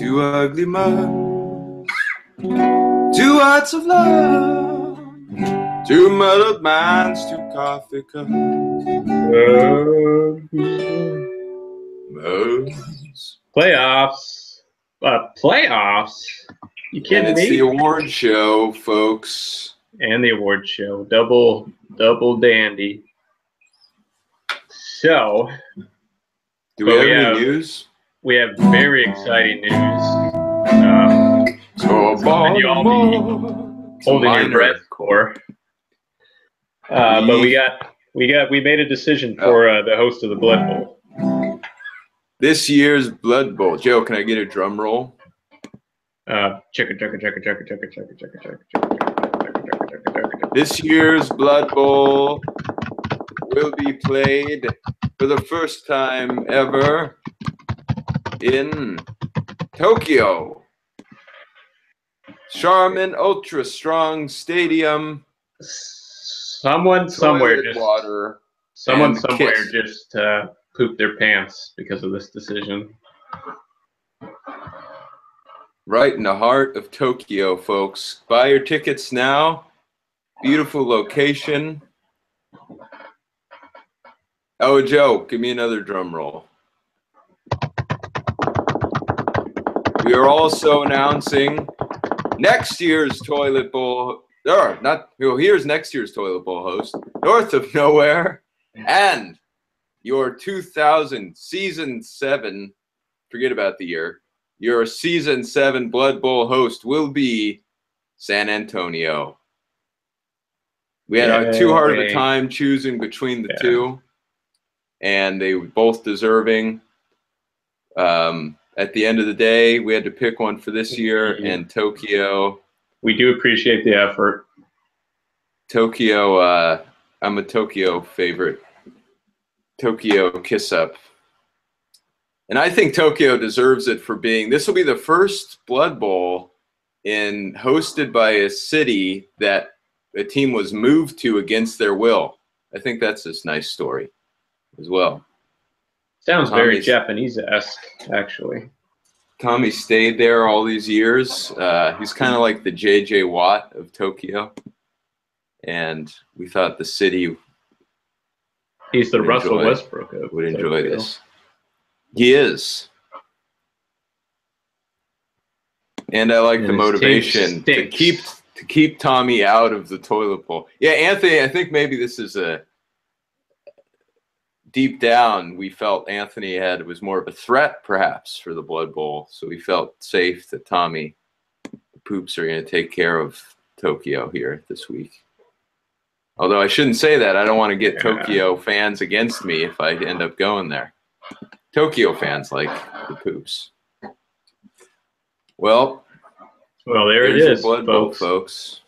two ugly mugs, two hearts of love, two muddled minds, two coffee cups. Mugs. Playoffs. Playoffs? You kidding And it's me? the award show, folks. And the award show. Double dandy. So, do we have any news? We have very exciting news. So you all be holding your breath for. But we made a decision for the host of the Blood Bowl. This year's Blood Bowl. Joe, can I get a drum roll? This year's Blood Bowl will be played for the first time ever in Tokyo. Charmin Ultra Strong Stadium. Someone somewhere just pooped their pants because of this decision. Right in the heart of Tokyo, folks. Buy your tickets now. Beautiful location. Oh, Joe, give me another drum roll. We are also announcing next year's Toilet Bowl. Here's next year's Toilet Bowl host, North of Nowhere, and your 2000 Season 7, forget about the year, your Season 7 Blood Bowl host will be San Antonio. We had too hard of a time choosing between the two, and they were both deserving. At the end of the day, we had to pick one for this year, and Tokyo. We do appreciate the effort. Tokyo, I'm a Tokyo favorite. Tokyo kiss up. And I think Tokyo deserves it for being, this will be the first Blood Bowl hosted by a city that a team was moved to against their will. I think that's this nice story as well. Sounds very Japanese-esque, actually. Tommy stayed there all these years. He's kind of like the J.J. Watt of Tokyo. And we thought the city He's the Russell Westbrook of would enjoy this. He is. And I like the motivation to keep Tommy out of the toilet bowl. Yeah, Anthony, I think maybe this is deep down, we felt Anthony was more of a threat, perhaps, for the Blood Bowl. So we felt safe that Tommy, the Poops, are going to take care of Tokyo here this week. Although I shouldn't say that. I don't want to get Tokyo fans against me if I end up going there. Tokyo fans like the Poops. Well, there it is, Blood Bowl, folks.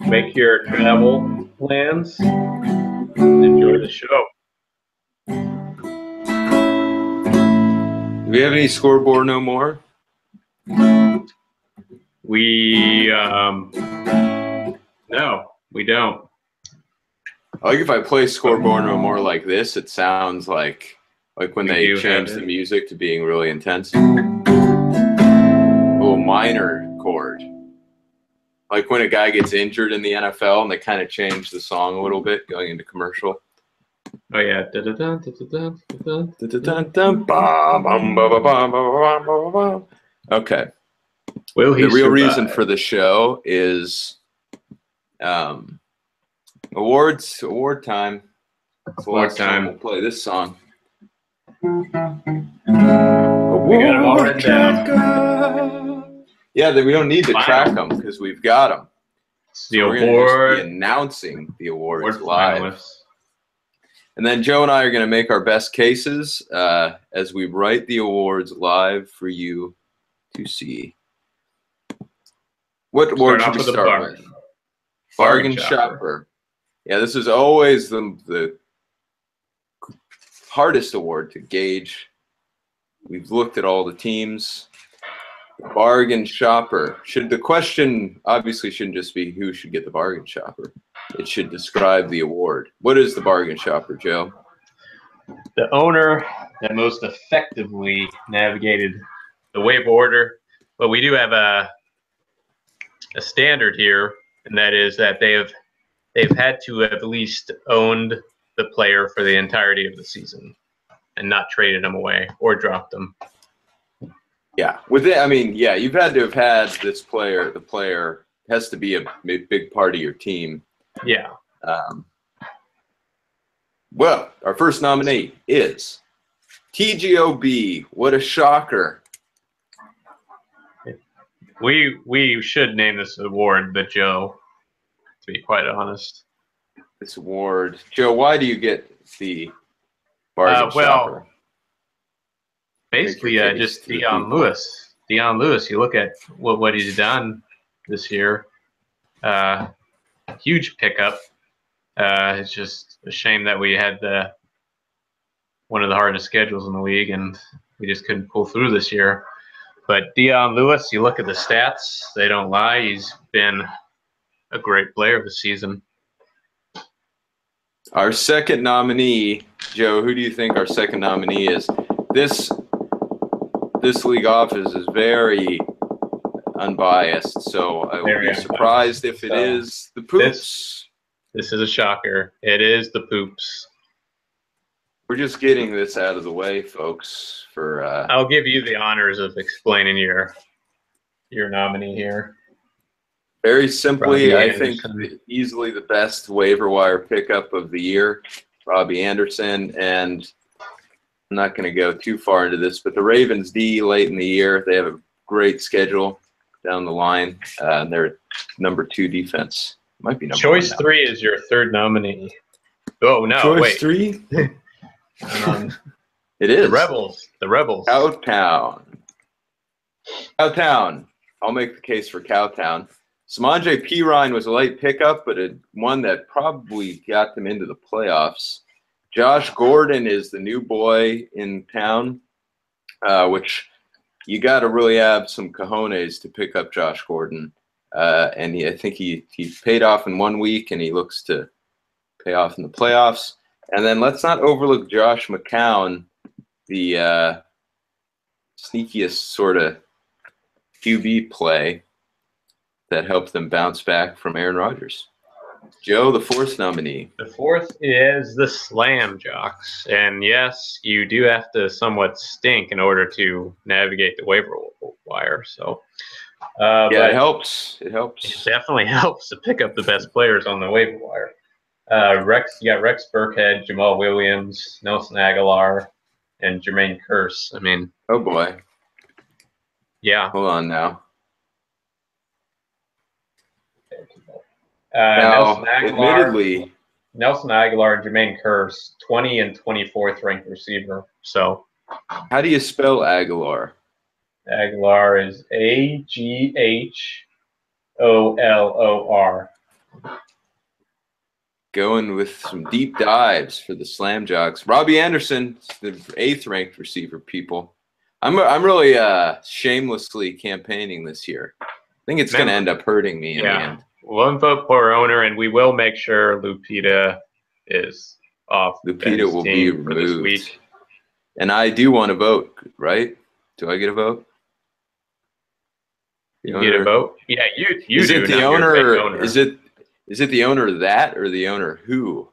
Make your travel plans. Enjoy the show. Do we have any scoreboard no more? No, we don't. I like if I play scoreboard no more like this, it sounds like when they change the music to being really intense. A little minor chord. Like when a guy gets injured in the NFL and they kind of change the song a little bit going into commercial. Oh yeah. Okay. The real reason for the show is award time. Award time. We'll play this song. We got it all written down. Yeah, we don't need to track them because we've got them. The so award. We're going to just be announcing the awards live. Finalists. And then Joe and I are going to make our best cases as we write the awards live for you to see. What award should we start with? Bargain Shopper. Yeah, this is always the hardest award to gauge. We've looked at all the teams. Bargain Shopper. The question obviously shouldn't just be who should get the Bargain Shopper. It should describe the award. What is the Bargain Shopper, Joe? The owner that most effectively navigated the waiver order, but we do have a standard here, and that is that they've had to have at least owned the player for the entirety of the season and not traded them away or dropped them. Yeah, you've had to have had this player. The player has to be a big part of your team. Yeah. Well, our first nominee is TGOB. What a shocker. We should name this award the Joe, to be quite honest. This award. Joe, why do you get the bargain shopper? Basically, just Dion Lewis. Dion Lewis, you look at what he's done this year. Huge pickup. It's just a shame that we had one of the hardest schedules in the league, and we just couldn't pull through this year. But Dion Lewis, you look at the stats, they don't lie. He's been a great player this season. Our second nominee, Joe, who do you think our second nominee is? This league office is very unbiased, so I would be surprised if it is the Poops. This is a shocker. It is the Poops. We're just getting this out of the way, folks. I'll give you the honors of explaining your nominee here. Very simply, I think easily the best waiver wire pickup of the year, Robbie Anderson. And I'm not going to go too far into this, but the Ravens D late in the year, they have a great schedule down the line. And they're number 2 defense. Might be number Choice 1 3 is your third nominee. Oh, no, Choice wait. 3? It is. The Rebels. Cowtown. I'll make the case for Cowtown. Samanje Perine was a late pickup, but one that probably got them into the playoffs. Josh Gordon is the new boy in town, which you got to really have some cojones to pick up Josh Gordon. And I think he paid off in 1 week, and he looks to pay off in the playoffs. And then let's not overlook Josh McCown, the sneakiest sort of QB play that helped them bounce back from Aaron Rodgers. Joe, the fourth nominee. The fourth is the Slam Jocks. And yes, you do have to somewhat stink in order to navigate the waiver wire. So, yeah, it helps. It helps. It definitely helps to pick up the best players on the waiver wire. You got Rex Burkhead, Jamal Williams, Nelson Aguilar, and Jermaine Kearse. I mean, oh boy. Yeah. Hold on now. Nelson Aguilar, admittedly, Nelson Aguilar and Jermaine Kearse, 20 and 24th ranked receiver. So, how do you spell Aguilar? Aguilar is Agholor. Going with some deep dives for the Slam Jocks. Robbie Anderson, the 8th ranked receiver, people. I'm really shamelessly campaigning this year. I think it's going to end up hurting me in the end. 1 vote per owner, and we will make sure Lupita is off. Lupita will be removed. This week. And I do want to vote, right? Do I get a vote? You get a vote? Yeah, you is do. It the owner? Is it the owner that or the owner who?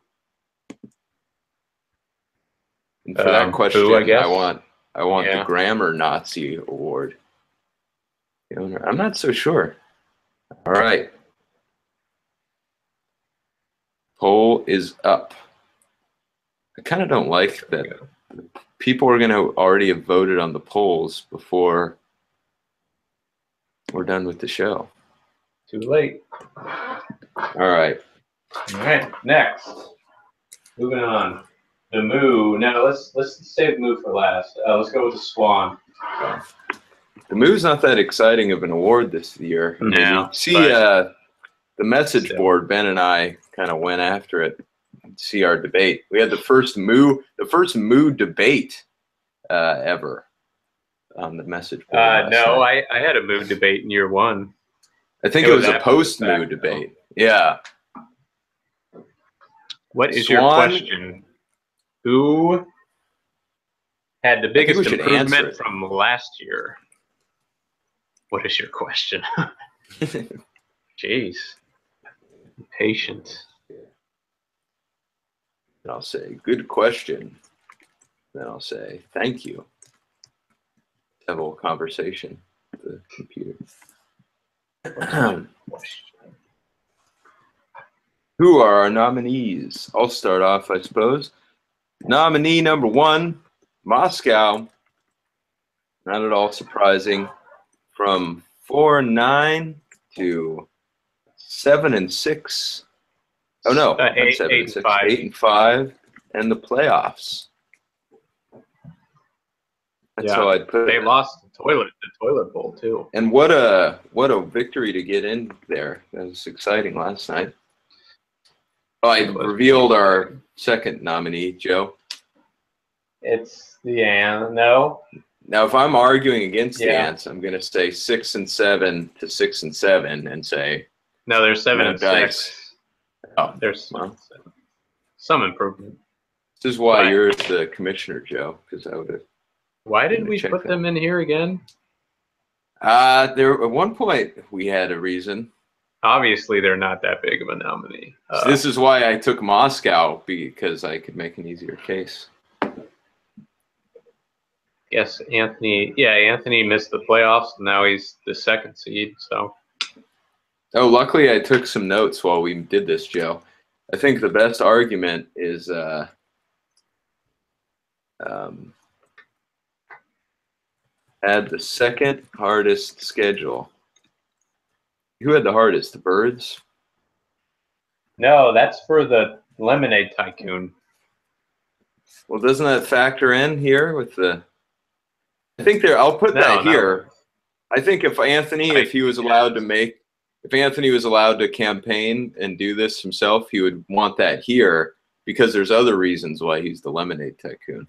And for that question, who, I want the Grammar Nazi Award. The owner. I'm not so sure. All right. Poll is up. I kind of don't like that people are going to already have voted on the polls before we're done with the show. Too late. All right. Next. Moving on. The Moo. Now let's save the Moo for last. Let's go with the Swan. The Moo's not that exciting of an award this year. No. See, the message board, Ben and I kind of went after it. See our debate. We had the first Moo debate ever on the message board. No, I had a Moo debate in year 1. I think it was a post-Moo debate. Yeah. What is your question? Who had the biggest improvement from last year? What is your question? Jeez. Patient. And I'll say, good question. Then I'll say, thank you. Have a little conversation with the computer. Who are our nominees? I'll start off, I suppose. Nominee number 1, Moscow. Not at all surprising. From 4-9 to 7-6. Oh no, not 7-6. 8-5, and the playoffs. That's how I'd put it. They lost the toilet bowl too. And what a victory to get in there. That was exciting last night. Oh, I revealed our second nominee, Joe. It's the Ants. No. Now, if I'm arguing against the Ants, I'm going to say 6-7 to 6-7, and say no. There's 7-6. Oh, there's some improvement. This is why you're the commissioner, Joe, because I would have. Why did we put them in here again? There at one point we had a reason. Obviously, they're not that big of a nominee. So this is why I took Moscow, because I could make an easier case. Yes, Anthony. Yeah, Anthony missed the playoffs. And now he's the 2nd seed. So. Oh, luckily I took some notes while we did this, Joe. I think the best argument is add the 2nd hardest schedule. Who had the hardest? The Birds? No, that's for the Lemonade Tycoon. Well, doesn't that factor in here with the? I think there. I'll put that here. I think if Anthony, if he was allowed to make, if Anthony was allowed to campaign and do this himself, he would want that here because there's other reasons why he's the Lemonade Tycoon.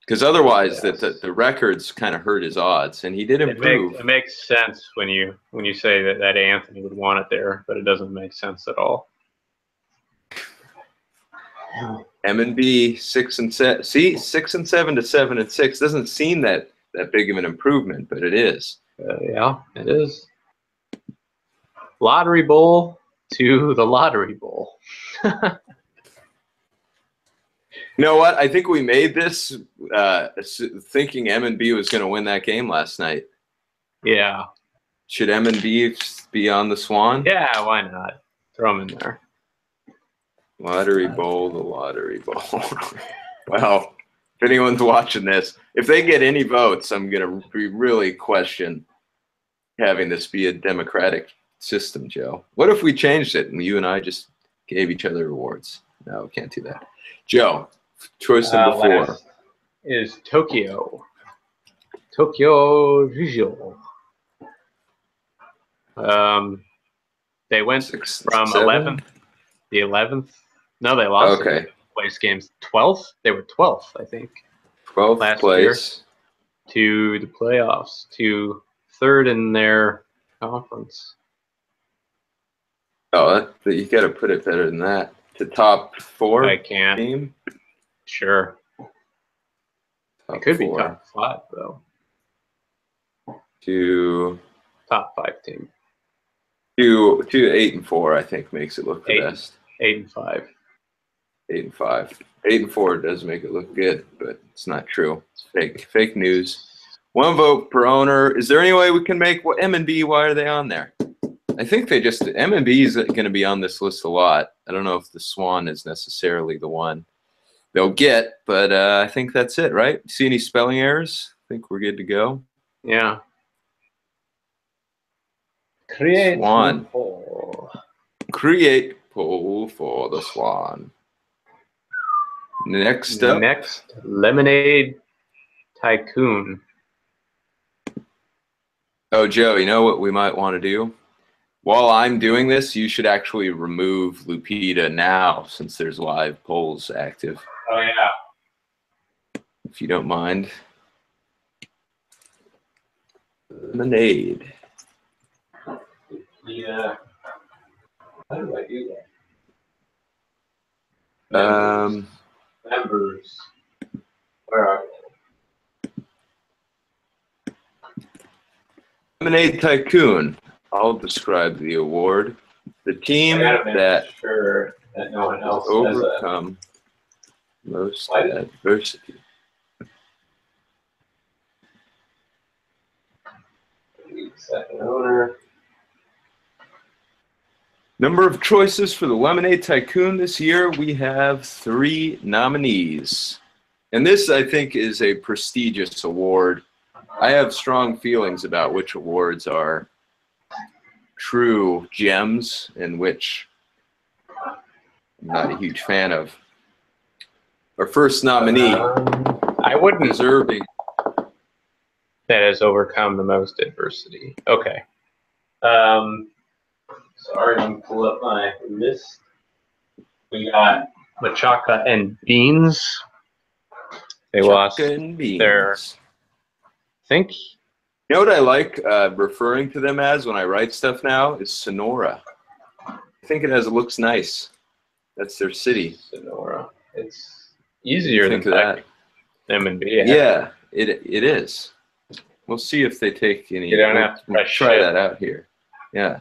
Because otherwise, the records kind of hurt his odds, and he did improve. It makes sense when you say that Anthony would want it there, but it doesn't make sense at all. M&B 6-7. See, 6-7 to 7-6 doesn't seem that big of an improvement, but it is. Yeah, it is. Lottery Bowl to the Lottery Bowl. You know what? I think we made this thinking M&B was going to win that game last night. Yeah. Should M&B be on the Swan? Yeah, why not? Throw them in there. Lottery Bowl, the Lottery Bowl. Well, if anyone's watching this, if they get any votes, I'm going to really question having this be a democratic system, Joe. What if we changed it and you and I just gave each other awards? No, we can't do that. Joe. Choice number 4 is Tokyo. Tokyo Visual. They went 6, from 7? 11th. The 11th. No, they lost. Okay. Place games 12th. They were 12th, I think. 12th last place year, to the playoffs, to 3rd in their conference. Oh, you got to put it better than that. To top 4. I can't. Team? Sure. It could 4. Be top 5 though. To top 5 team. To 8-4, I think makes it look the best. 8-5. 8-5. 8-4 does make it look good, but it's not true. It's fake news. 1 vote per owner. Is there any way we can make M&B? Why are they on there? I think they just M&B is going to be on this list a lot. I don't know if the Swan is necessarily the one they'll get, but I think that's it, right? See any spelling errors? I think we're good to go. Yeah. Create Swan. Poll. Create poll for the Swan. Next up. Next, Lemonade Tycoon. Oh, Joe, you know what we might want to do? While I'm doing this, you should actually remove Lupita now since there's live polls active. Oh, yeah. If you don't mind. Lemonade. Yeah. How do I do that? Members. Where are they? Lemonade Tycoon. I'll describe the award. The team that sure that no one else overcome most adversity. Second owner. Number of choices for the Lemonade Tycoon this year, we have 3 nominees. And this, I think, is a prestigious award. I have strong feelings about which awards are true gems and which I'm not a huge fan of. Our first nominee, I wouldn't deserving. That has overcome the most adversity. Okay. Sorry, I'm gonna pull up my list. We got Machaca and Beans. They lost and Beans. their. I think. You know what I like referring to them as when I write stuff now is Sonora. I think it looks nice. That's their city. Sonora. It's easier than that. M&B. Yeah, it is. We'll see if they take any. You don't have to try that out here. Yeah.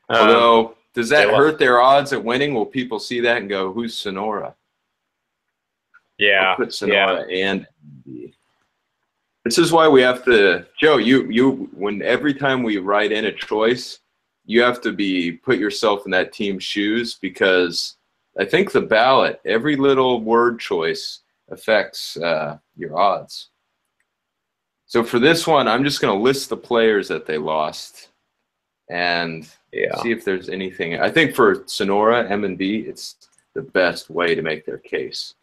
Although, does that hurt their odds at winning? Will people see that and go, "Who's Sonora?" Yeah. I'll put Sonora and M&B. This is why we have to, Joe. When every time we write in a choice, you have to put yourself in that team's shoes, because I think the ballot, every little word choice affects your odds. So for this one, I'm just going to list the players that they lost and see if there's anything. I think for Sonora, M&B, it's the best way to make their case.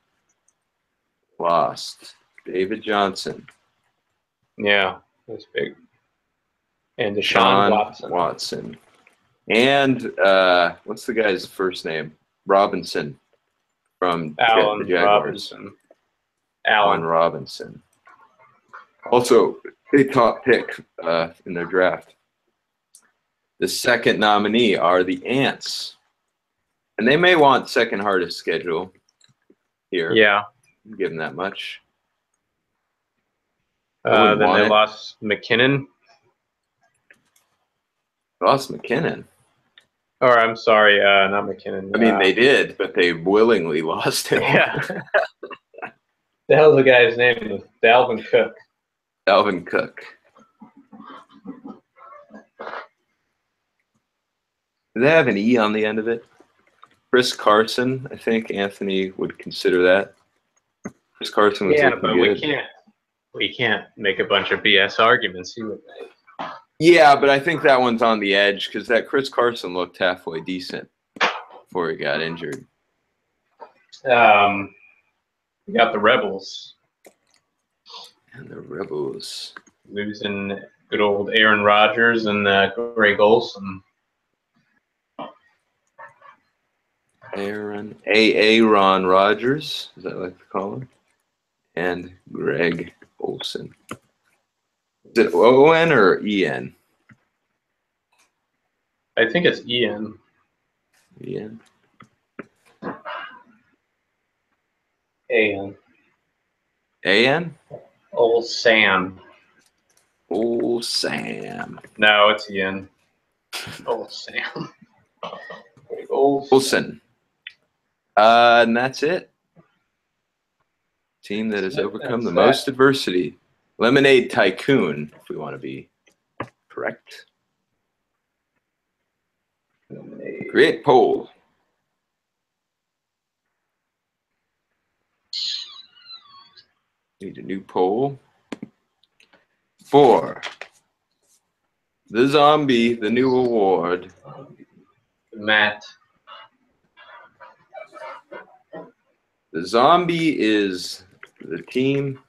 Lost David Johnson. Yeah, that's big. And Deshaun Watson. And what's the guy's first name? Robinson from the Jaguars. Allen Robinson. Also a top pick in their draft. The second nominee are the Ants. And they may want second hardest schedule here. Yeah. Give them that much. Then they lost McKinnon. Lost McKinnon. Or I'm sorry, not McKinnon. I mean, they did, but they willingly lost him. Yeah. The hell's the guy's name? Dalvin Cook. Dalvin Cook. Do they have an E on the end of it? Chris Carson, I think Anthony would consider that. Chris Carson was looking good. We can't make a bunch of BS arguments. He would make. Yeah, but I think that one's on the edge because that Chris Carson looked halfway decent before he got injured. We got the Rebels. And the Rebels. Losing good old Aaron Rodgers and Greg Olsen. Aaron Rodgers, is that what I like to call him? And Greg Olsen. Is it O-N or E-N? I think it's E-N. E-N? A-N. A-N? Old Sam. Old Sam. No, it's E-N. Old Sam. Olsen. And that's it. Team that has overcome the most adversity. Lemonade Tycoon, if we want to be correct. Great poll. Need a new poll. For the Zombie, the new award. Matt. The Zombie is the team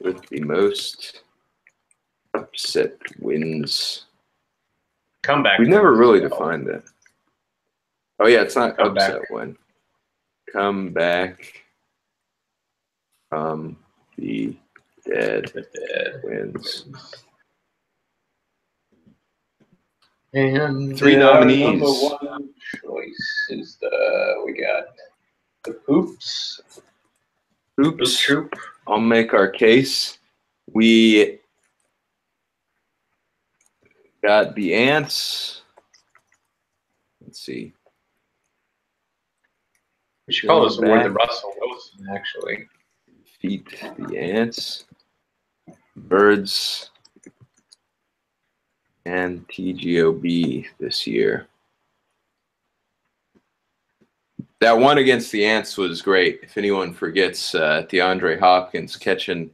with the most upset wins. Comeback. We've never really defined that. Oh yeah, it's not upset win. Comeback from the dead. Wins. And 3 nominees. Number 1 choice is we got the Hoops. Hoops. I'll make our case. We Got the Ants. Let's see. We should call this award the Back. Russell Wilson, actually. Defeat the Ants, Birds, and TGOB this year. That one against the Ants was great. If anyone forgets, DeAndre Hopkins catching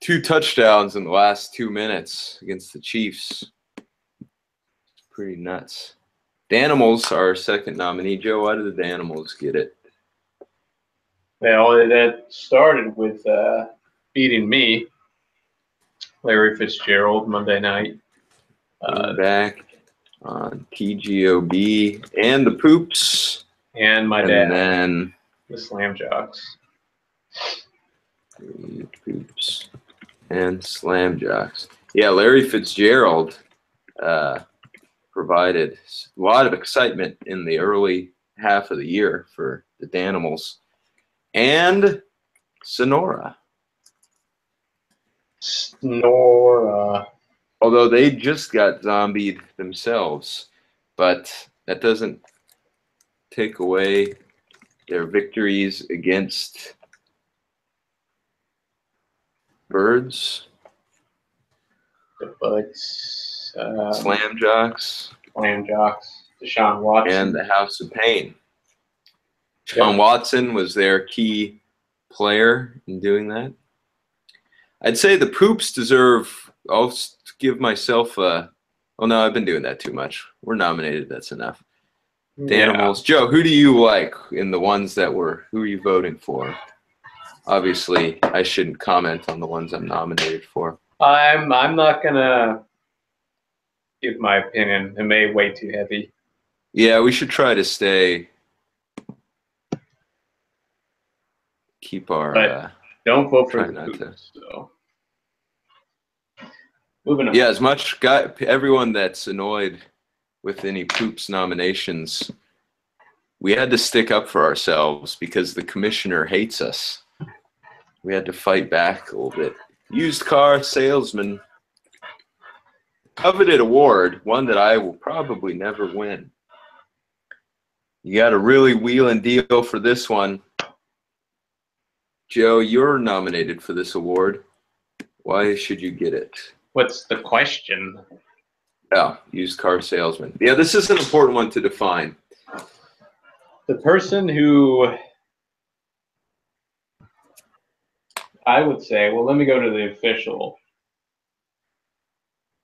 2 touchdowns in the last 2 minutes against the Chiefs. It's pretty nuts. Danimals are our second nominee. Joe, why did the Danimals get it? Well, that started with beating me, Larry Fitzgerald, Monday night. Back on TGOB and the Poops. And my And dad, then the Slam Jocks. Poops and Slam Jocks. Yeah, Larry Fitzgerald provided a lot of excitement in the early half of the year for the Danimals. And Sonora. Although they just got zombied themselves, but that doesn't take away their victories against Birds, The Buds, Slam Jocks, Deshaun Watson, and the House of Pain. Deshaun Watson was their key player in doing that. I'd say the Poops deserve. I'll give myself a. Oh no, I've been doing that too much. We're nominated. That's enough. Danimals. Joe, who do you like in the ones that were? Who are you voting for? Obviously, I shouldn't comment on the ones I'm nominated for. I'm not gonna give my opinion. It may weigh too heavy. Yeah, we should try to stay. Keep our. Don't vote for the Poops, so. Moving on. Yeah, as much everyone that's annoyed with any Poops nominations, we had to stick up for ourselves because the commissioner hates us. We had to fight back a little bit. Used car salesman. Coveted award, one that I will probably never win. You got to really wheel and deal for this one. Joe, you're nominated for this award. Why should you get it? What's the question? Yeah, used car salesman. Yeah, this is an important one to define. The person who, I would say, well, let me go to the official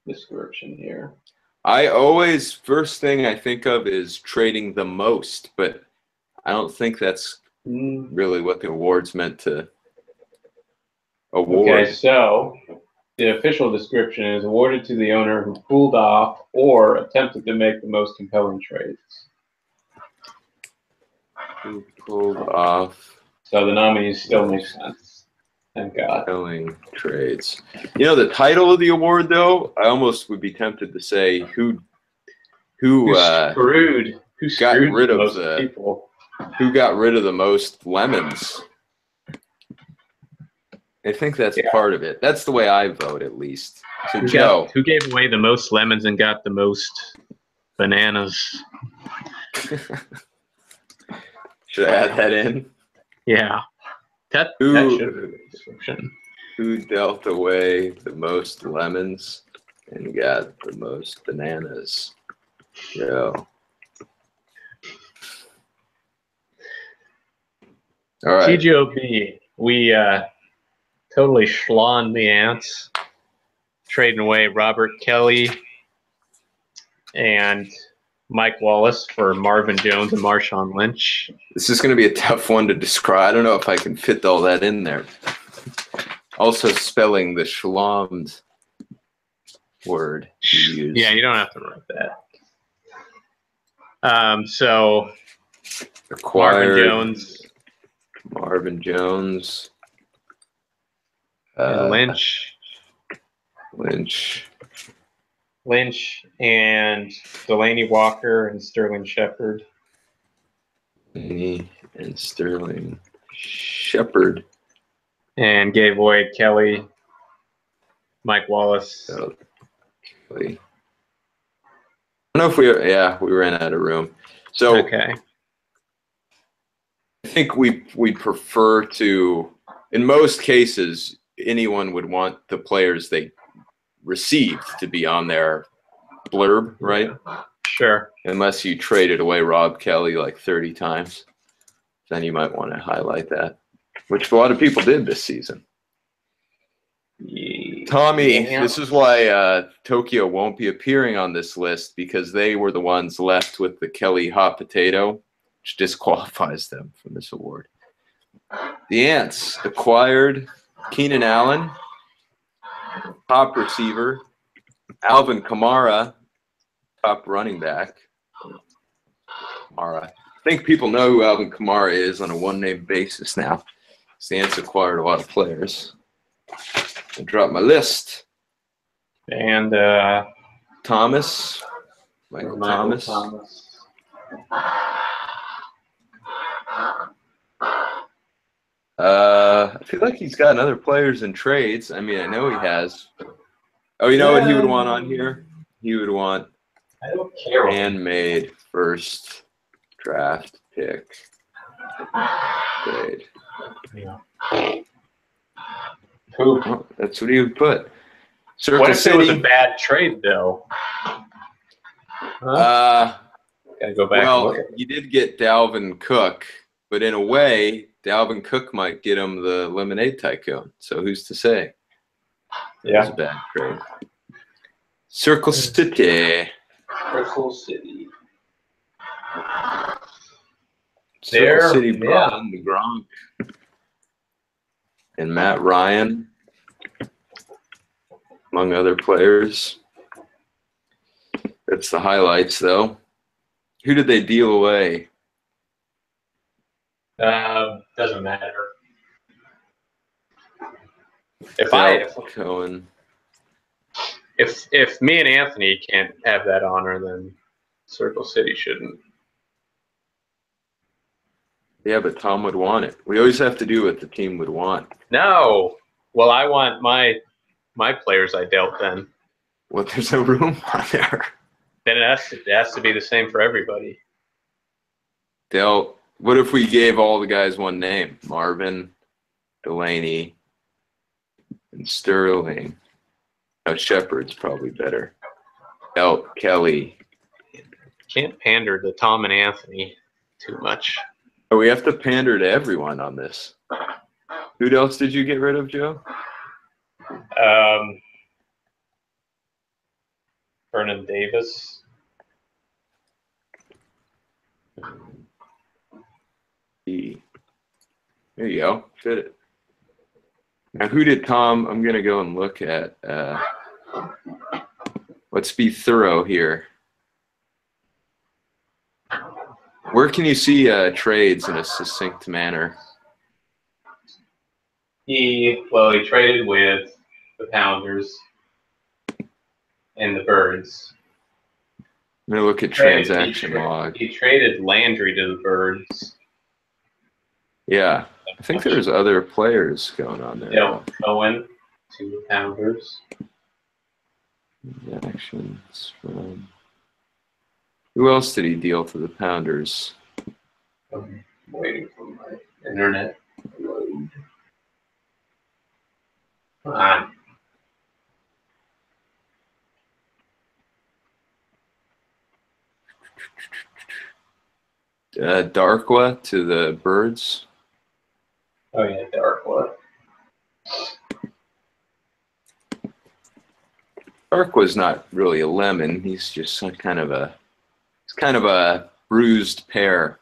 description here. I always, first thing I think of is trading the most, but I don't think that's really what the award's meant to award. Okay, so the official description is awarded to the owner who pulled off or attempted to make the most compelling trades. Who pulled off? So the nominees still make sense. Thank God. Compelling trades. You know, the title of the award, though, I almost would be tempted to say who screwed got rid of most the people. Who got rid of the most lemons. I think that's part of it. That's the way I vote, at least. So, Joe. Who gave away the most lemons and got the most bananas? Should I add that in? Yeah. That should be the description. Who dealt away the most lemons and got the most bananas? Joe. All right. TGOB, we totally schlonged the Ants, trading away Robert Kelly and Mike Wallace for Marvin Jones and Marshawn Lynch. This is going to be a tough one to describe. I don't know if I can fit all that in there. Also spelling the schlonged word you use. Yeah, you don't have to write that. So acquired Marvin Jones and Lynch and Delaney Walker and Sterling Shepard. Delaney and Sterling Shepard. And gave away Kelly, Mike Wallace, I don't know if we ran out of room. So Okay. I think we prefer to, in most cases, anyone would want the players they received to be on their blurb, right? Sure. Unless you traded away Rob Kelly like 30 times, then you might want to highlight that, which a lot of people did this season. Tommy, this is why Tokyo won't be appearing on this list, because they were the ones left with the Kelly hot potato, which disqualifies them from this award. The Ants acquired Keenan Allen, top receiver, Alvin Kamara, top running back. Kamara. I think people know who Alvin Kamara is on a one-name basis now. The Ants acquired a lot of players. I dropped my list. And Thomas, Michael Thomas. I feel like he's gotten other players in trades. I mean, I know he has. Oh, you know what he would want on here? He would want handmade first draft pick trade. Yeah. Oh, that's what he would put. Circle What if City. it was a bad trade, though? Gotta go back and look at it. You did get Dalvin Cook, but in a way, Dalvin Cook might get him the Lemonade Tycoon. So who's to say? Yeah. It was a bad trade. Circle City. Circle City. Circle City brought in the Gronk and Matt Ryan, among other players. That's the highlights, though. Who did they deal away? Doesn't matter. If Cohen. If me and Anthony can't have that honor, then Circle City shouldn't. Yeah, but Tom would want it. We always have to do what the team would want. No. Well, I want my players I dealt then. Well, there's no room on there. Then it has to be the same for everybody. Dealt. What if we gave all the guys one name? Marvin, Delaney, and Sterling. No, Shepard's probably better. Dealt Kelly. Can't pander to Tom and Anthony too much. Oh, we have to pander to everyone on this. Who else did you get rid of, Joe? Vernon Davis. There you go. Fit it. Now, who did Tom? I'm going to go and look at. Let's be thorough here. Where can you see trades in a succinct manner? He traded with the Pounders and the Birds. I'm going to look at transaction log. He traded Landry to the Birds. Yeah. I think there's other players going on there. Yeah, Cohen to the Pounders. Actions from. Who else did he deal to the Pounders? I'm waiting for my internet to load. Come on. Darkwa to the Birds. Oh yeah, Darkwa. Darkwa's not really a lemon. He's just kind of a bruised pear.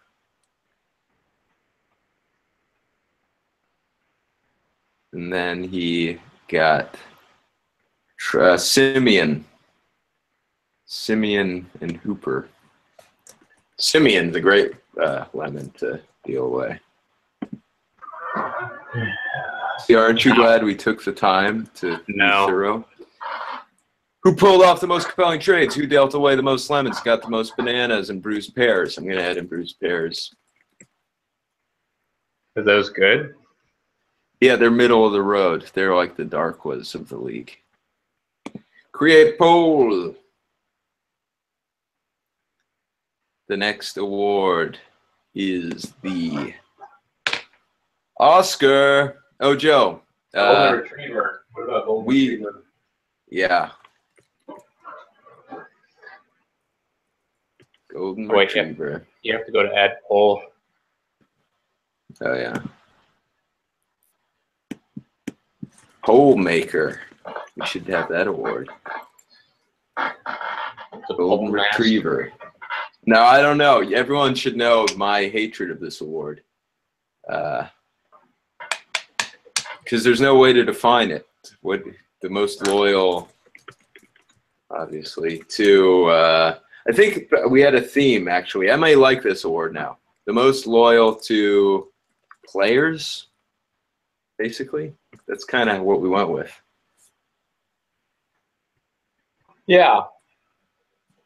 And then he got Simeon and Hooper. Simeon's a great lemon to deal away. See, aren't you glad we took the time to be thorough? Who pulled off the most compelling trades? Who dealt away the most lemons? Got the most bananas and bruised pears? I'm going to add in bruised pears. Are those good? Yeah, they're middle of the road. They're like the Darkwas of the league. Create poll. The next award is the Oscar. Oh, Joe. Golden Retriever. What about Golden Retriever? Yeah. Golden Retriever. You have to go to add poll. Oh, yeah. Poll maker. We should have that award. Golden Retriever. Now, I don't know. Everyone should know my hatred of this award. Because there's no way to define it. What the most loyal, obviously, to... I think we had a theme, actually. I may like this award now. The most loyal to players, basically. That's kind of what we went with. Yeah.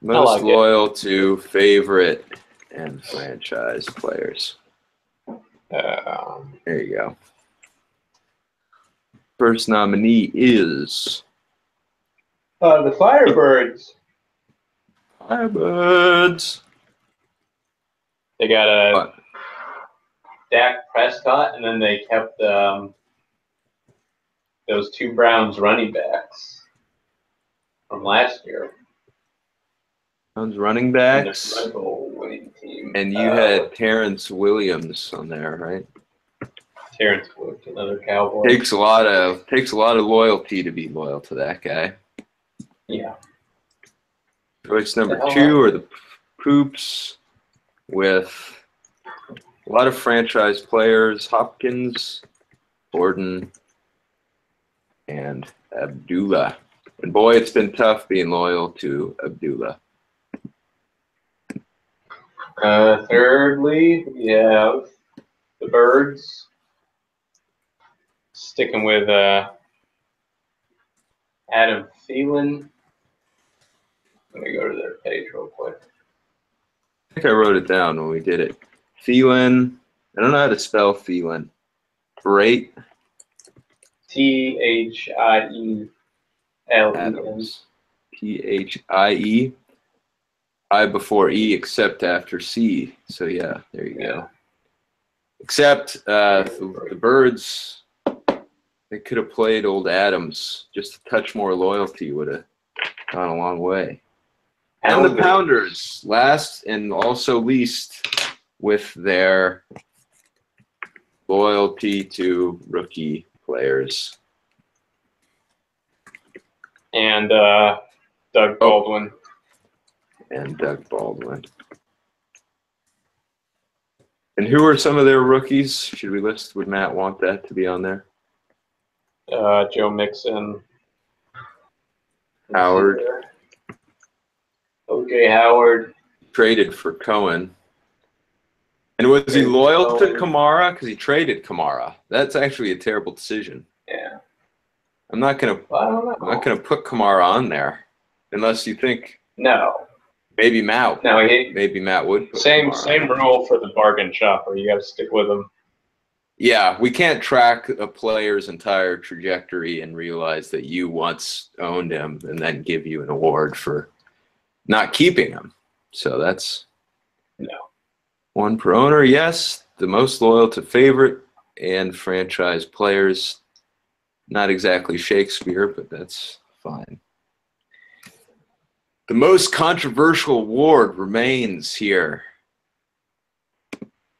Most loyal to favorite and franchise players. There you go. First nominee is... the Firebirds. Firebirds. They got a Dak Prescott, and then they kept those two Browns running backs from last year. Browns running backs. Winning team. And you had Terrence Williams on there, right? Terrence Williams, another Cowboy. Takes a lot of loyalty to be loyal to that guy. Yeah. Choice number 2 are the Poops with a lot of franchise players: Hopkins, Gordon, and Abdullah. And boy, it's been tough being loyal to Abdullah. Thirdly, we have the Birds. Sticking with Adam Thielen. Let me go to their page real quick. I think I wrote it down when we did it. Thielen. I don't know how to spell Thielen. Great. Thielen. Adams. Thie. I before E, except after C. So yeah, there you go. Except the Birds, they could have played old Adams. Just a touch more loyalty would have gone a long way. And the Pounders, last and also least, with their loyalty to rookie players. And Doug Baldwin. And Doug Baldwin. And who are some of their rookies? Should we list? Would Matt want that to be on there? Joe Mixon. Howard. O.J. Howard. Traded for Cohen. And was he loyal to Kamara? Because he traded Kamara. That's actually a terrible decision. Yeah. I'm not gonna put Kamara on there unless you think maybe Matt. No, maybe Matt would. Put same Kamara. rule for the bargain shopper. You got to stick with them. Yeah, we can't track a player's entire trajectory and realize that you once owned him and then give you an award for not keeping him. So that's one per owner. Yes, the most loyal to favorite and franchise players. Not exactly Shakespeare, but that's fine. The most controversial award remains here.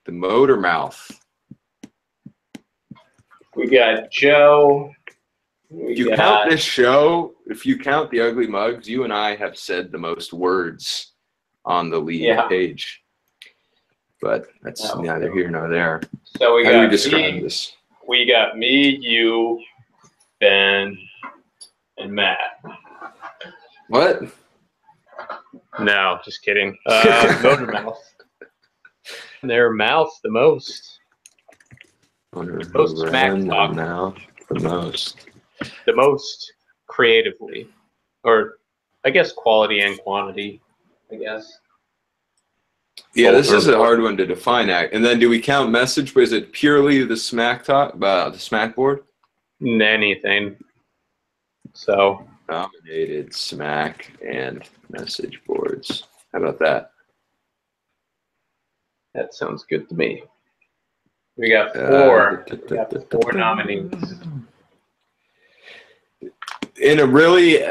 The Motor Mouth. We got Joe. If you count this show, if you count the Ugly Mugs, you and I have said the most words on the lead page. But that's neither here nor there. So How do we describe this? We got me, you, Ben, and Matt. What? No, just kidding. Motor Mouth. Their mouth the most. Most smack talk. Mouth the most. The most creatively. Or, I guess, quality and quantity, I guess. Yeah, this is a hard one to define. And then do we count message? But is it purely the smack talk, the smack board? Anything. So, nominated smack and message boards. How about that? That sounds good to me. We got four. We got 4 nominees. In a really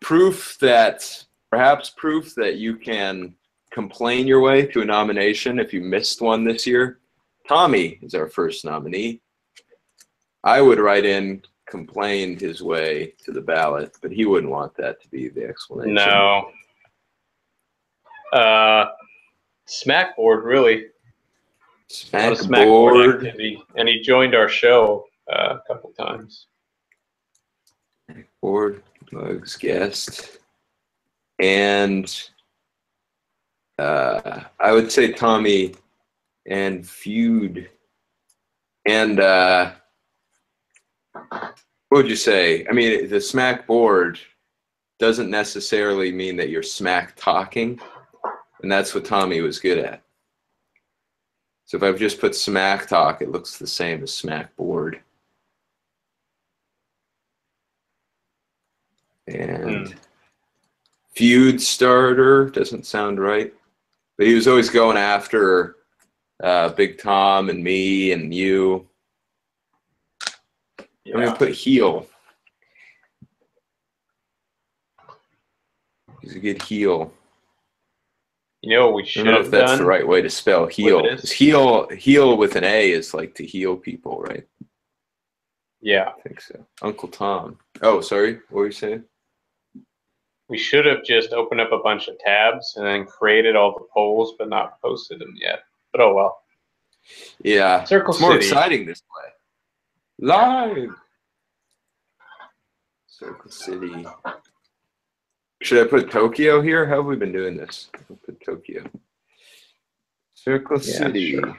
proof that you can complain your way to a nomination if you missed one this year, Tommy is our first nominee. I would write in complained his way to the ballot, but he wouldn't want that to be the explanation. No. Smackboard, really. Smackboard activity, and he joined our show a couple times. Board Mugs guest, and I would say Tommy and Feud, and what would you say? I mean, the smack board doesn't necessarily mean that you're smack talking, and that's what Tommy was good at. So if I've just put smack talk, it looks the same as smack board. And feud starter doesn't sound right, but he was always going after Big Tom and me and you. Yeah. I'm gonna put heel. He's a good heel. You know what we should have done? I don't know if that's the right way to spell heel. Heel with an A is like to heal people, right? Yeah. I think so. Uncle Tom. Oh, sorry. What were you saying? We should have just opened up a bunch of tabs and then created all the polls, but not posted them yet. But oh well. Yeah. Circle it's more City. Exciting this way. Live. Circle City. Should I put Tokyo here? How have we been doing this? I'll put Tokyo. Circle City. Sure.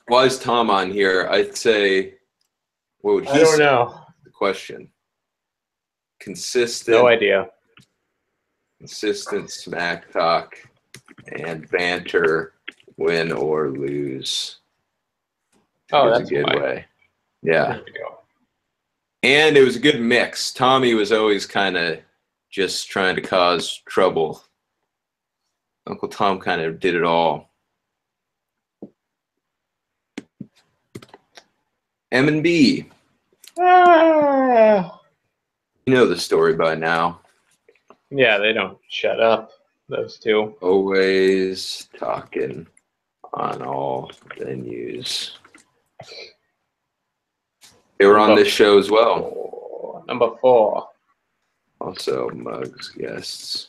Why is Tom on here? I'd say, what would he say? I don't know. The question. Consistent. No idea. Consistent smack talk and banter, win or lose. Oh, that's a good way. Yeah. There we go. And it was a good mix. Tommy was always kind of just trying to cause trouble. Uncle Tom kind of did it all. M&B. You know the story by now. Yeah, they don't shut up, those two. Always talking on all venues. They were on this show as well. Number 4. Also Mugs guests.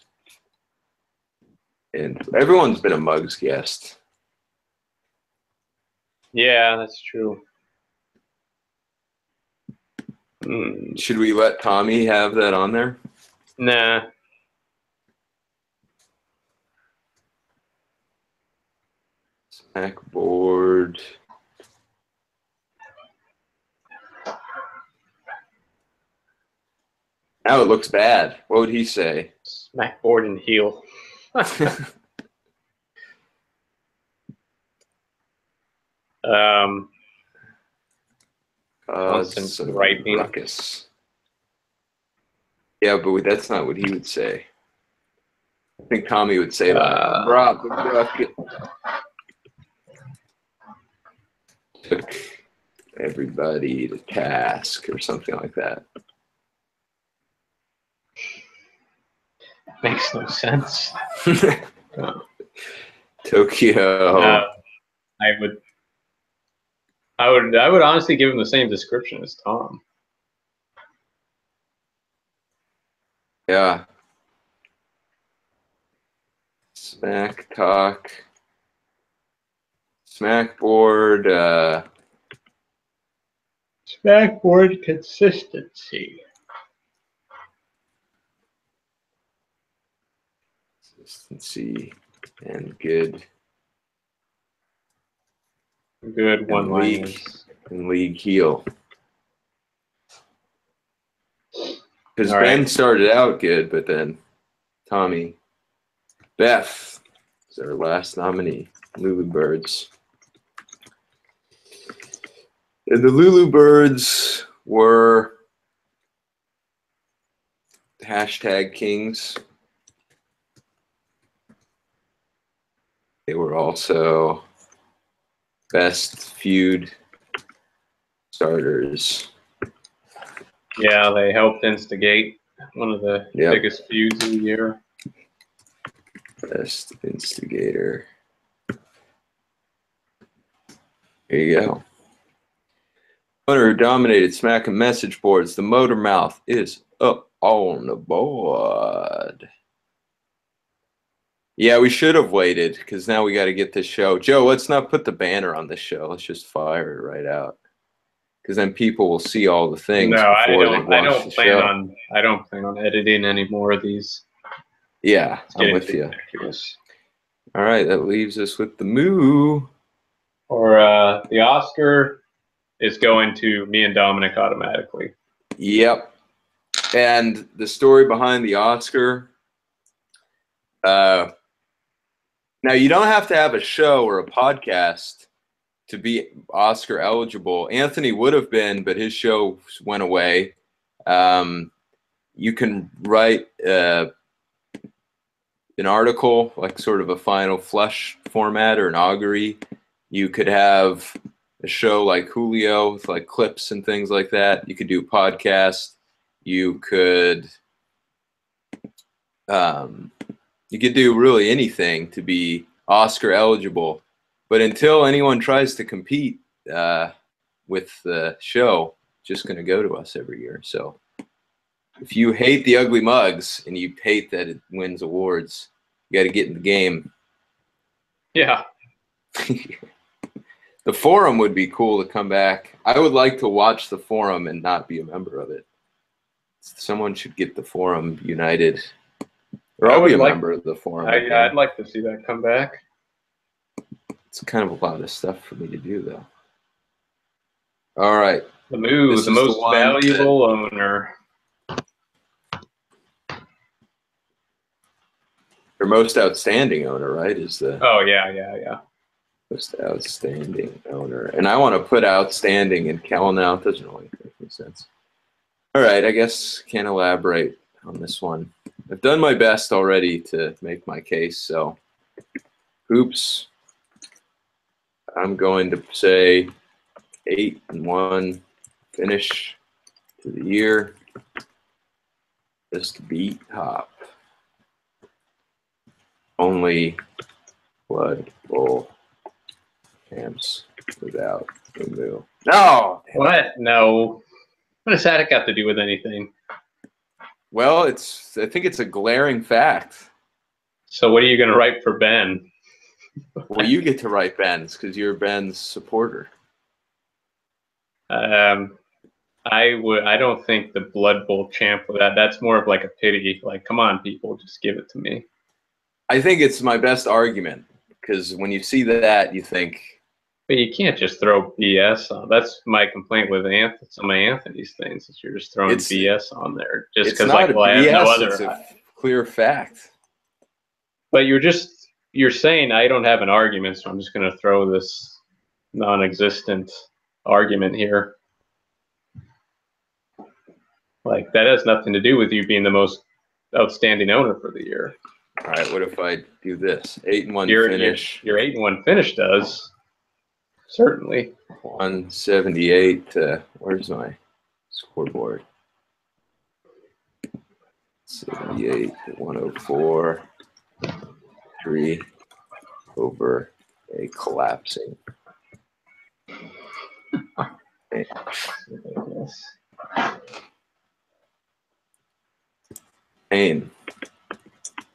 And everyone's been a Mugs guest. Yeah, that's true. Should we let Tommy have that on there? Nah. Smackboard. Now it looks bad. What would he say? Smackboard and heel. Constant griping. Ruckus. Yeah, but that's not what he would say. I think Tommy would say that. Rob the bucket. Took everybody to task or something like that. Makes no sense. Tokyo. I would honestly give him the same description as Tom. Yeah. Smack talk. Smackboard. Smackboard consistency. Consistency and good. Good one-liners. And league heel. Because Ben started out good, but then Tommy. Beth is our last nominee. Lulu Birds. And the Lulu Birds were Hashtag Kings. They were also best feud starters. Yeah, they helped instigate one of the biggest feuds of the year. Best instigator. There you go. Owner who dominated Smack and message boards. The Motor Mouth is up on the board. Yeah, we should have waited because now we got to get this show. Joe, let's not put the banner on this show. Let's just fire it right out. Because then people will see all the things before they watch the show. I don't plan on editing any more of these. Yeah, I'm with you. Ridiculous. All right, that leaves us with the Moo. Or the Oscar is going to me and Dominic automatically. Yep. And the story behind the Oscar. Now, you don't have to have a show or a podcast to be Oscar eligible. Anthony would have been, but his show went away. You can write an article, like sort of a final flush format or an augury. You could have a show like Julio with like clips and things like that. You could do a podcast. You could do really anything to be Oscar eligible. But until anyone tries to compete with the show, it's just going to go to us every year. So if you hate the Ugly Mugs and you hate that it wins awards, you got to get in the game. Yeah. The Forum would be cool to come back. I would like to watch the Forum and not be a member of it. Someone should get the Forum united. Or I'll be a member of the Forum. I'd like to see that come back. It's kind of a lot of stuff for me to do, though. All right. The Moo, the most valuable owner. Or most outstanding owner, right? Is the yeah. Most outstanding owner. And I want to put outstanding in Cal now. It doesn't really make any sense. All right, I guess can't elaborate on this one. I've done my best already to make my case, so oops. I'm going to say 8-1 finish to the year. Just beat Hop. Only Blood Bowl champs without the Moo. No! What? No. What does that got to do with anything? Well, I think it's a glaring fact. So what are you going to write for Ben? Well, you get to write Ben's because you're Ben's supporter. I don't think the Blood Bowl champ with that. That's more of like a pity. Like, come on, people, just give it to me. I think it's my best argument because when you see that, you think. But you can't just throw BS on. That's my complaint with some of Anthony's things. Is you're just throwing BS on there just because I have no other. It's a clear fact. But you're saying I don't have an argument, so I'm just going to throw this non-existent argument here. Like, that has nothing to do with you being the most outstanding owner for the year. All right, what if I do this? 8-1 finish. Your 8-1 finish does. Certainly. 178 to, where's my scoreboard? 78 to 104. 3 over a collapsing. Pain.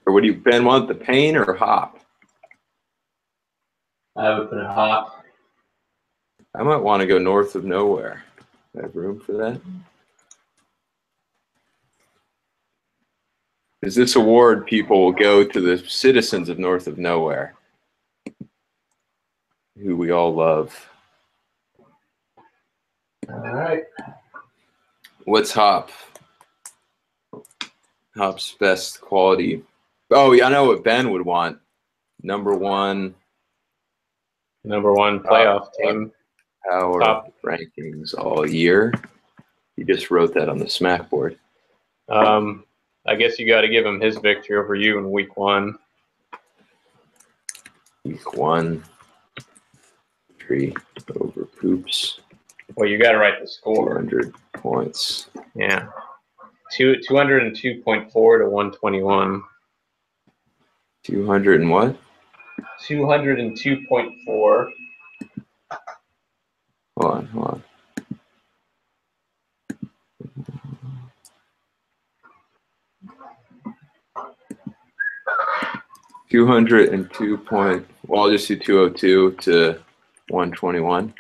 Or what do you, Ben, want the pain or Hop? I would put a Hop. I might want to go North of Nowhere. Do I have room for that? Because this award, people will go to the citizens of North of Nowhere, who we all love. All right. What's Hop? Hop's best quality. Oh, yeah, I know what Ben would want. Number one playoff team. Power Top rankings all year. You just wrote that on the Smack board. I guess you got to give him his victory over you in week 1. Week 1. 3 over Poops. Well, you got to write the score. 400 points. Yeah. 202.4 to 121. 200 and what? 202.4. Hold on. 202 point. Well, I'll just do 202 to 121.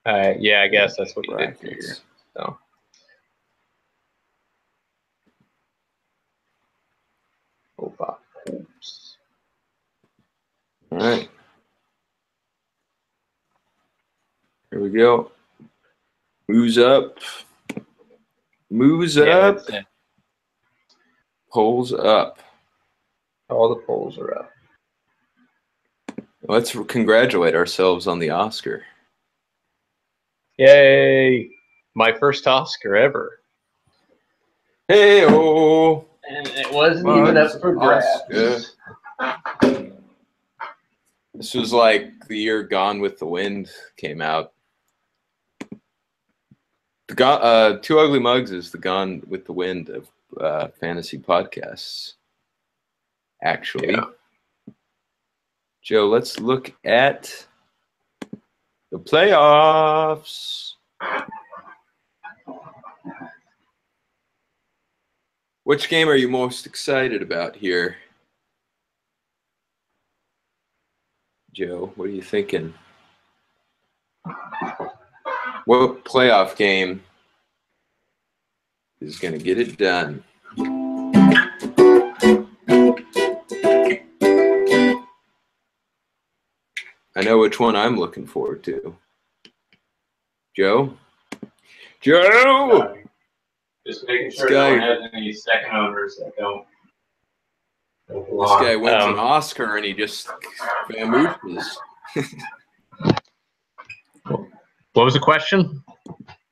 Yeah, I guess that's what you did figure. Brackets. So. Oops. All right. Here we go. Moves up. Yeah, that's it. Polls up. All the polls are up. Let's congratulate ourselves on the Oscar. Yay! My first Oscar ever. Hey-oh! And it wasn't even up for grabs. This was like the year Gone with the Wind came out. Two Ugly Mugs is the Gone with the Wind of fantasy podcasts. Actually, Yeah. Joe, let's look at the playoffs. Which game are you most excited about here? Joe, what are you thinking? What playoff game is going to get it done? I know which one I'm looking forward to. Joe? Joe! Just making sure no one has any second owners that don't This guy wins an Oscar and he just vamooses. What was the question?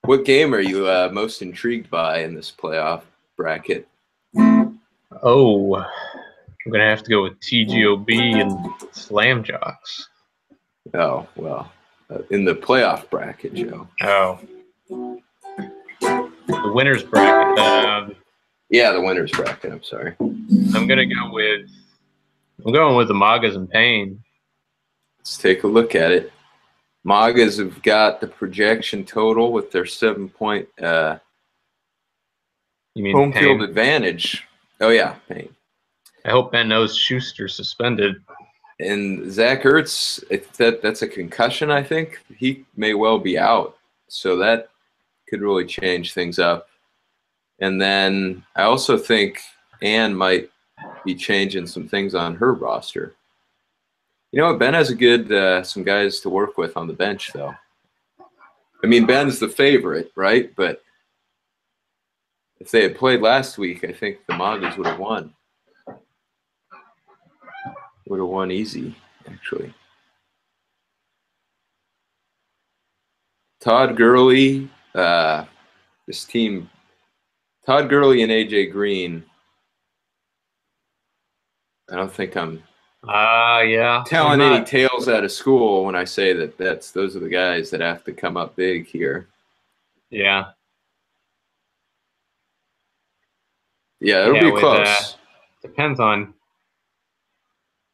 What game are you most intrigued by in this playoff bracket? Oh, I'm going to have to go with TGOB and Slam Jocks. Oh, well, in the playoff bracket, Joe. Oh. The winner's bracket. Yeah, the winner's bracket, I'm sorry. I'm going going with the Magas and Payne. Let's take a look at it. Magas have got the projection total with their 7-point You mean home Payne? field advantage. Oh, yeah, Payne. I hope Ben knows Schuster suspended. And Zach Ertz, that's a concussion, I think. He may well be out. So that could really change things up. And then I also think Ann might be changing some things on her roster. You know what? Ben has a good some guys to work with on the bench, though. I mean, Ben's the favorite, right? But if they had played last week, I think the Magas would have won. Would have won easy, actually. Todd Gurley, this team, Todd Gurley and AJ Green. I don't think I'm telling any tales out of school when I say that those are the guys that have to come up big here. Yeah. Yeah, it'll be close. Depends on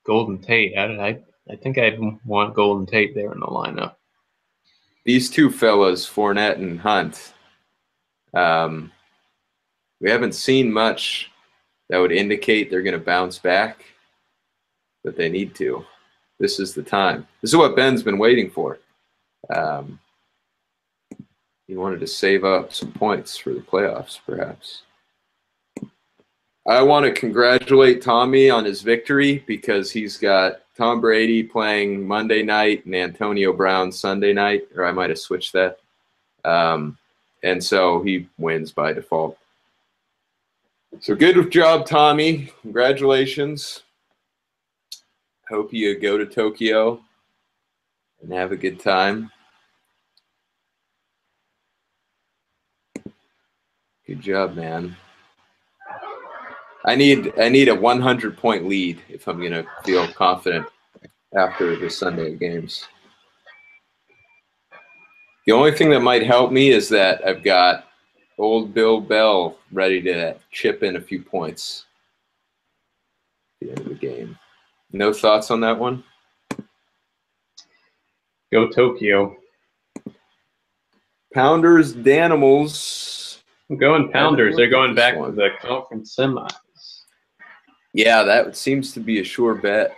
Golden Tate. I think I'd want Golden Tate there in the lineup. These two fellas, Fournette and Hunt, we haven't seen much that would indicate they're going to bounce back, but they need to. This is the time. This is what Ben's been waiting for. He wanted to save up some points for the playoffs, perhaps. I want to congratulate Tommy on his victory because he's got Tom Brady playing Monday night and Antonio Brown Sunday night, or I might have switched that. And so he wins by default. So good job, Tommy. Congratulations. Hope you go to Tokyo and have a good time. Good job, man. I need a 100-point lead if I'm gonna feel confident after the Sunday games. The only thing that might help me is that I've got old Bill Bell ready to chip in a few points at the end of the game. No thoughts on that one? Go Tokyo. Pounders, Danimals. I'm going Pounders. They're going back to the conference semis. Yeah, that seems to be a sure bet.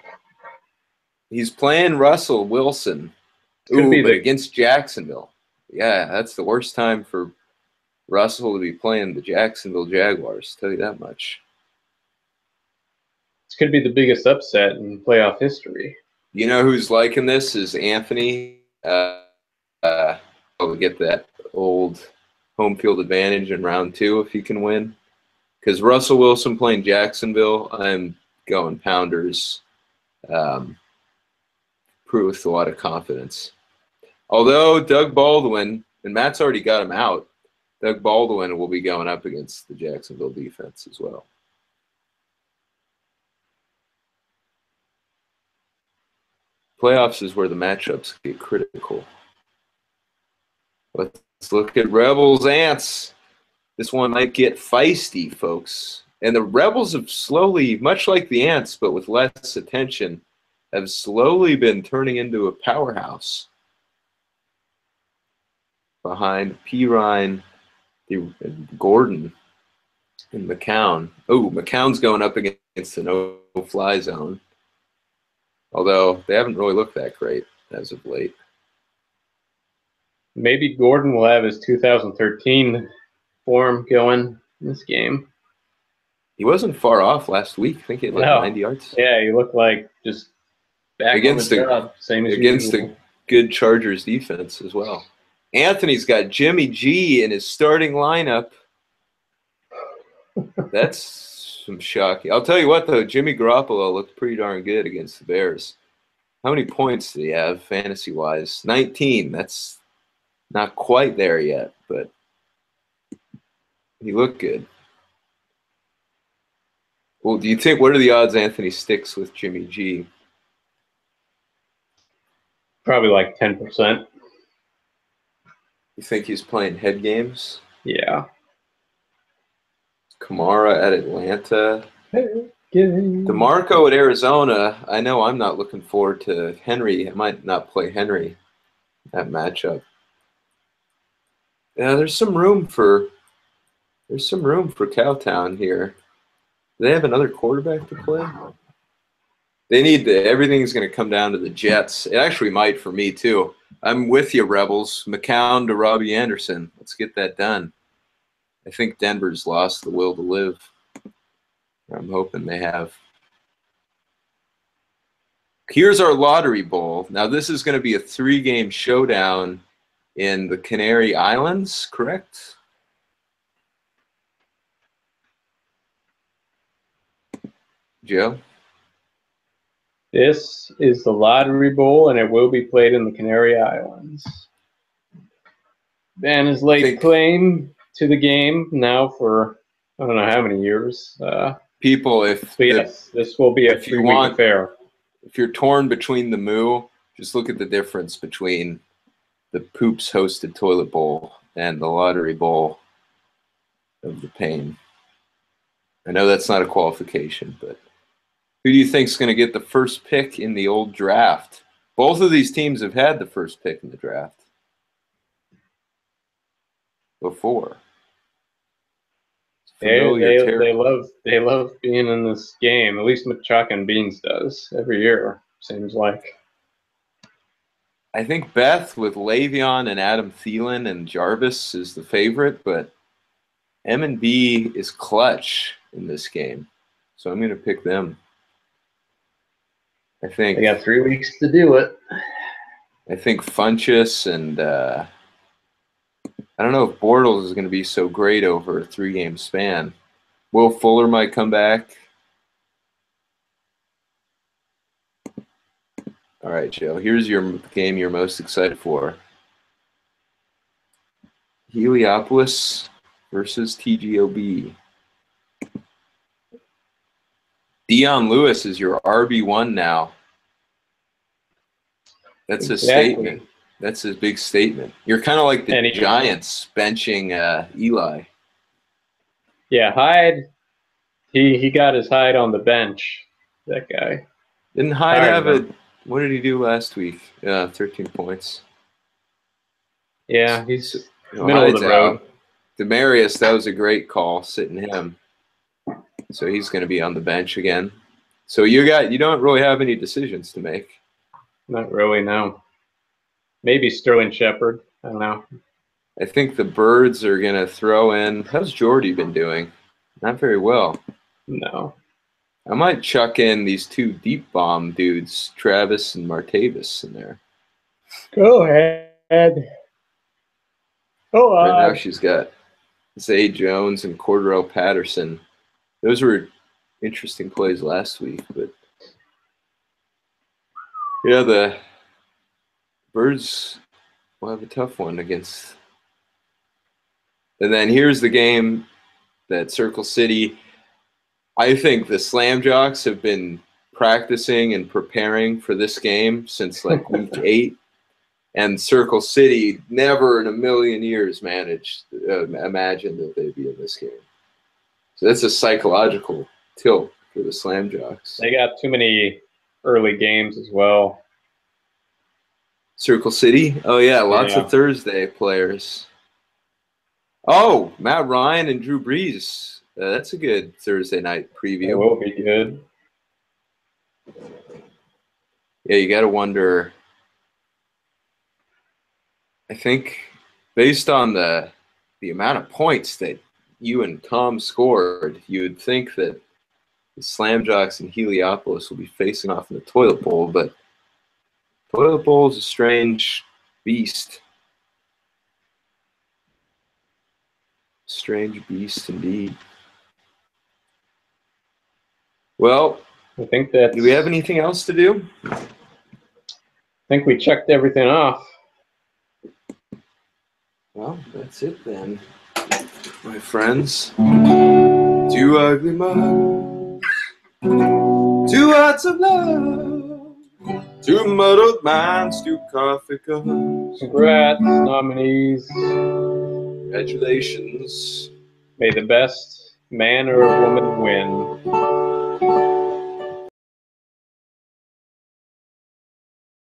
He's playing Russell Wilson. Ooh, but against Jacksonville. Yeah, that's the worst time for Russell to be playing the Jacksonville Jaguars, tell you that much. This could be the biggest upset in playoff history. You know who's liking this is Anthony. Probably get that old home field advantage in round 2 if he can win. Because Russell Wilson playing Jacksonville, I'm going Pounders. With a lot of confidence. Although Doug Baldwin, and Matt's already got him out, Doug Baldwin will be going up against the Jacksonville defense as well. Playoffs is where the matchups get critical. Let's look at Rebels Ants. This one might get feisty, folks. And the Rebels have slowly, much like the Ants, but with less attention, have slowly been turning into a powerhouse behind Pirine, Gordon, and McCown. Oh, McCown's going up against the no-fly zone, although they haven't really looked that great as of late. Maybe Gordon will have his 2013 form going in this game. He wasn't far off last week. I think he had like 90 yards. Yeah, he looked like just back against on the job, same as against the good Chargers defense as well. Anthony's got Jimmy G in his starting lineup. That's some shocking. I'll tell you what, though, Jimmy Garoppolo looked pretty darn good against the Bears. How many points did he have fantasy-wise? 19. That's not quite there yet, but he looked good. Well, do you think, what are the odds Anthony sticks with Jimmy G? Probably like 10%. You think he's playing head games? Yeah. Kamara at Atlanta. DeMarco at Arizona. I know I'm not looking forward to Henry. I might not play Henry that matchup. Yeah, there's some room for Cowtown here. Do they have another quarterback to play? They need everything's going to come down to the Jets. It actually might for me too. I'm with you, Rebels. McCown to Robbie Anderson. Let's get that done. I think Denver's lost the will to live. I'm hoping they have. Here's our Lottery Bowl. Now, this is going to be a 3-game showdown in the Canary Islands, correct? Joe? This is the Lottery Bowl, and it will be played in the Canary Islands. Ben has laid claim to the game now for I don't know how many years. People, yes, this will be a 3-week affair. If you're torn between the moo, just look at the difference between the Poops hosted Toilet Bowl and the Lottery Bowl of the Pain. I know that's not a qualification, but who do you think is going to get the first pick in the old draft? Both of these teams have had the first pick in the draft before. They love being in this game. At least McChuck and Beans does every year, seems like. I think Beth with Le'Veon and Adam Thielen and Jarvis is the favorite, but M&B is clutch in this game, so I'm going to pick them. I think they got 3 weeks to do it. I think Funchess and I don't know if Bortles is going to be so great over a 3-game span. Will Fuller might come back. All right, Joe. Here's your game you're most excited for. Heliopolis versus TGOB. Dion Lewis is your RB1 now. That's a statement. That's a big statement. You're kind of like the Giants benching Eli. Yeah, Hyde. He got his Hyde on the bench. That guy. Didn't Hyde have a? What did he do last week? 13 points. Yeah, he's middle of the road. Demarius, that was a great call, sitting him. So he's going to be on the bench again. So you don't really have any decisions to make. Not really, no. Maybe Sterling Shepard. I don't know. I think the Birds are going to throw in. How's Jordy been doing? Not very well. No. I might chuck in these two deep bomb dudes, Travis and Martavis, in there. Go ahead. Go on. Right now she's got Zay Jones and Cordero Patterson. Those were interesting plays last week, but yeah, the Birds will have a tough one against. And then here's the game that Circle City. I think the Slam Jocks have been practicing and preparing for this game since like week 8. And Circle City never in a million years imagined that they'd be in this game. So that's a psychological tilt for the Slam Jocks. They got too many early games as well. Circle City? Oh, yeah, lots of Thursday players. Oh, Matt Ryan and Drew Brees. That's a good Thursday night preview. It will be good. Yeah, you got to wonder. I think based on the amount of points that you and Tom scored, you would think that the Slam Jocks and Heliopolis will be facing off in the Toilet Bowl, but Toilet Bowl is a strange beast. Strange beast indeed. Well, I think that. Do we have anything else to do? I think we checked everything off. Well, that's it then, my friends. Two ugly mugs, two hearts of love, two muddled minds, two coffee cups. Congrats, nominees. Congratulations. May the best man or woman win.